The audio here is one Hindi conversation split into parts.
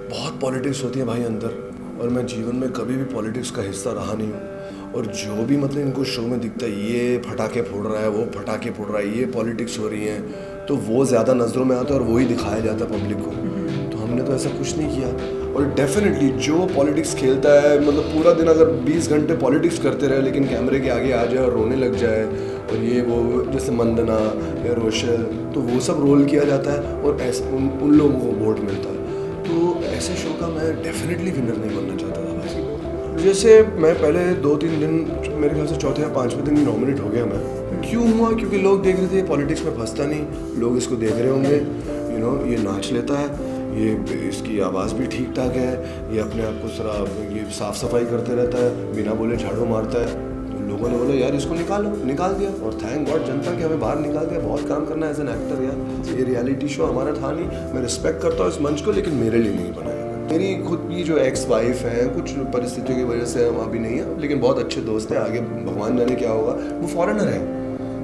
बहुत पॉलिटिक्स होती है भाई अंदर, और मैं जीवन में कभी भी पॉलिटिक्स का हिस्सा रहा नहीं हूँ। और जो भी मतलब इनको शो में दिखता है, ये फटाके फोड़ रहा है, वो फटाके फोड़ रहा है, ये पॉलिटिक्स हो रही है, तो वो ज़्यादा नज़रों में आता है और वही दिखाया जाता है पब्लिक को। तो हमने तो ऐसा कुछ नहीं किया। और डेफिनेटली जो पॉलिटिक्स खेलता है, मतलब पूरा दिन अगर 20 घंटे पॉलिटिक्स करते रहे लेकिन कैमरे के आगे आ जाए और रोने लग जाए, और ये वो जैसे मंदना या रोशल, तो वो सब रोल किया जाता है और ऐसे उन लोगों को वोट मिलता है। तो ऐसे शो का मैं डेफिनेटली विनर नहीं बनना चाहता था भाई। जैसे मैं पहले 2-3 दिन, मेरे ख्याल से चौथे या 5वें दिन नॉमिनेट हो गया मैं। क्यों हुआ? क्योंकि लोग देख रहे थे पॉलिटिक्स में फंसता नहीं, लोग इसको देख रहे होंगे, ये नाच लेता है, ये इसकी आवाज़ भी ठीक ठाक है, ये अपने आप को जरा ये साफ़ सफाई करते रहता है, बिना बोले झाड़ू मारता है। तो लोगों ने बोला यार इसको निकालो, निकाल दिया। और थैंक गॉड जनता कि हमें बाहर निकाल दिया। बहुत काम करना है एज एन एक्टर यार। ये रियलिटी शो हमारा था नहीं। मैं रिस्पेक्ट करता हूँ इस मंच को, लेकिन मेरे लिए नहीं बनाया। मेरी खुद की जो एक्स वाइफ है, कुछ परिस्थितियों की वजह से हम अभी नहीं है, लेकिन बहुत अच्छे दोस्त हैं। आगे भगवान जाने क्या होगा। वो फॉरेनर है,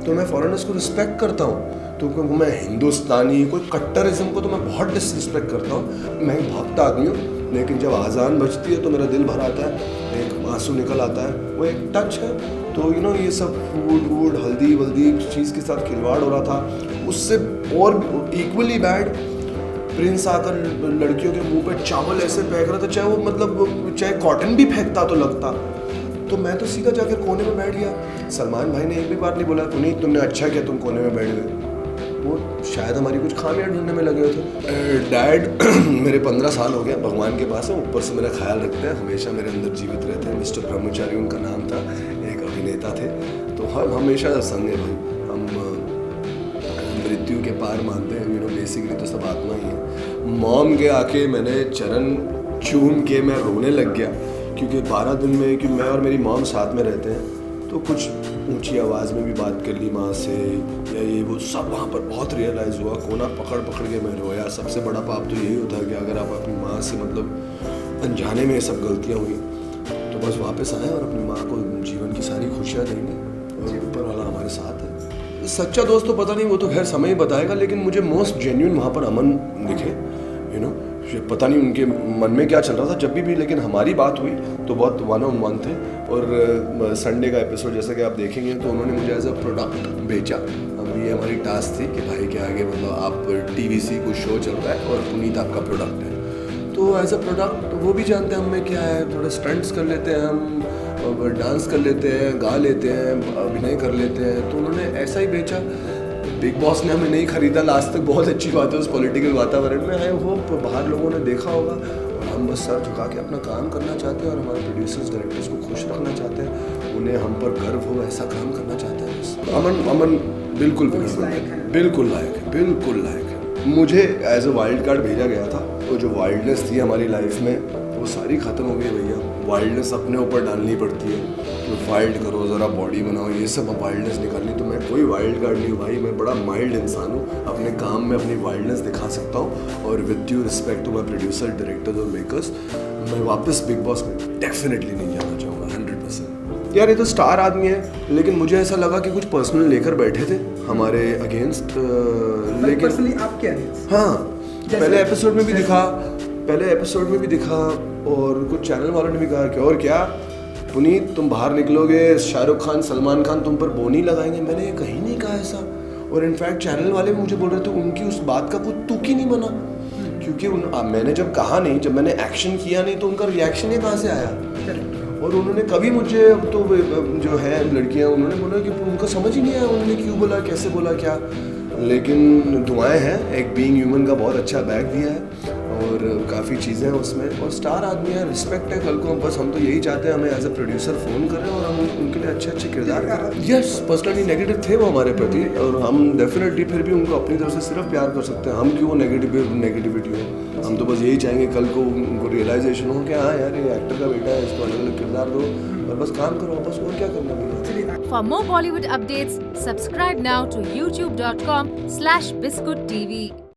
तो मैं फॉरेनर्स को रिस्पेक्ट करता हूँ। तो मैं हिंदुस्तानी, कोई कट्टरिज्म को तो मैं बहुत डिसरिस्पेक्ट करता हूँ। मैं एक भक्त आदमी हूँ, लेकिन जब आज़ान बजती है तो मेरा दिल भर आता है, एक आंसू निकल आता है, वो एक टच है। तो ये सब फूड हल्दी वल्दी चीज़ के साथ खिलवाड़ हो रहा था। उससे और इक्वली बैड प्रिंस आकर लड़कियों के मुंह पे चावल ऐसे फेंक रहा था, चाहे वो मतलब चाहे कॉटन भी फेंकता तो लगता। तो मैं तो सीधा जाकर कोने में बैठ गया। सलमान भाई ने एक भी बार नहीं बोला पुनीत तुमने अच्छा किया तुम कोने में बैठ गए। वो शायद हमारी कुछ खामियां ढूंढने में लगे हुए थे। डैड मेरे 15 साल हो गया भगवान के पास है, ऊपर से मेरा ख्याल रखते हैं, हमेशा मेरे अंदर जीवित रहते हैं। मिस्टर ब्रह्मचारी उनका नाम था, एक अभिनेता थे। तो हम हमेशा संग है भाई। हम मृत्यु के पार मानते हैं, बेसिकली तो सब आत्मा ही है। मॉम के आके मैंने चरण चूम के मैं रोने लग गया, क्योंकि 12 दिन में कि मैं और मेरी मॉम साथ में रहते हैं, तो कुछ ऊंची आवाज़ में भी बात कर ली माँ से, या ये वो सब वहाँ पर बहुत रियलाइज़ हुआ। कोना पकड़ पकड़ के मैं रोया। सबसे बड़ा पाप तो यही होता है कि अगर आप अपनी माँ से मतलब अनजाने में ये सब गलतियाँ हुई, तो बस वापस आए और अपनी माँ को जीवन की सारी खुशियाँ देंगे, और ऊपर वाला हमारे साथ है। सच्चा दोस्त तो पता नहीं, वो तो खैर समय ही बताएगा, लेकिन मुझे मोस्ट जेन्युइन वहाँ पर अमन दिखे। पता नहीं उनके मन में क्या चल रहा था जब भी, लेकिन हमारी बात हुई तो बहुत 1-on-1 थे। और संडे का एपिसोड जैसा कि आप देखेंगे तो उन्होंने मुझे एज अ प्रोडक्ट बेचा। अब ये हमारी टास्क थी कि भाई के आगे मतलब आप TVC कुछ शो चल रहा है और पुनीत आपका प्रोडक्ट है, तो एज अ प्रोडक्ट वो भी जानते हैं हम में क्या है। थोड़ा स्टंट्स कर लेते हैं हम, डांस कर लेते हैं, गा लेते हैं, अभिनय कर लेते हैं। तो उन्होंने ऐसा ही बेचा। बिग बॉस ने हमें नहीं खरीदा लास्ट तक, बहुत अच्छी बात है उस पॉलिटिकल वातावरण में। आई होप बाहर लोगों ने देखा होगा। और हम बस सर झुका के अपना काम करना चाहते हैं, और हमारे प्रोड्यूसर्स डायरेक्टर्स को खुश रखना चाहते हैं, उन्हें हम पर गर्व हो, ऐसा काम करना चाहते हैं बस। अमन बिल्कुल बिल्कुल लायक है। मुझे एज अ वाइल्ड कार्ड भेजा गया था, तो जो वाइल्डनेस थी हमारी लाइफ में वो सारी ख़त्म हो गई भैया। वाइल्डनेस अपने ऊपर डालनी पड़ती है, तो वाइल्ड करो, ज़रा बॉडी बनाओ, ये सब वाइल्डनेस निकालनी। तो मैं कोई वाइल्ड कार्ड नहीं हूँ भाई, मैं बड़ा माइल्ड इंसान हूँ। अपने काम में अपनी वाइल्डनेस दिखा सकता हूँ। और with due respect to my producer, directors और मेकर्स, मैं वापस बिग बॉस में डेफिनेटली नहीं जाना चाहूँगा 100%। यार ये तो स्टार आदमी है, लेकिन मुझे ऐसा लगा कि कुछ पर्सनल लेकर बैठे थे हमारे अगेंस्ट। लेकिन आप क्या है? हाँ, पहले एपिसोड में भी दिखा, और कुछ चैनल वालों ने भी कहा कि और क्या पुनीत तुम बाहर निकलोगे, शाहरुख खान सलमान खान तुम पर बोनी लगाएंगे। मैंने ये कहीं नहीं कहा ऐसा। और इनफैक्ट चैनल वाले मुझे बोल रहे थे उनकी उस बात का कुछ तुक ही नहीं बना, क्योंकि मैंने जब कहा नहीं, जब मैंने एक्शन किया नहीं, तो उनका रिएक्शन ही कहाँ से आया। और उन्होंने कभी मुझे, अब तो जो है लड़कियाँ, उन्होंने बोला कि उनको समझ ही नहीं आया उन्होंने क्यों बोला, कैसे बोला, क्या। लेकिन दुआएं हैं, एक बीइंग ह्यूमन का बहुत अच्छा बैग दिया है, और काफ़ी चीज़ें हैं उसमें। और स्टार आदमी है, रिस्पेक्ट है कल को। बस हम तो यही चाहते हैं, हमें एज अ प्रोड्यूसर फ़ोन करें और हम उनके लिए अच्छे अच्छे किरदार करें। यस, पर्सनली नेगेटिव थे वो हमारे प्रति, और हम डेफिनेटली फिर भी उनको अपनी तरफ से सिर्फ प्यार कर सकते हैं। हम क्यों वो नेगेटिविटी हो। हम तो बस यही चाहेंगे कल को उनको रियलाइजेशन हो कि हाँ यार ये एक्टर का बेटा है, इसको अलग अलग किरदार दो और बस काम करो, बस और क्या करना भैया। For more Bollywood updates, subscribe now to youtube.com/biscuittv.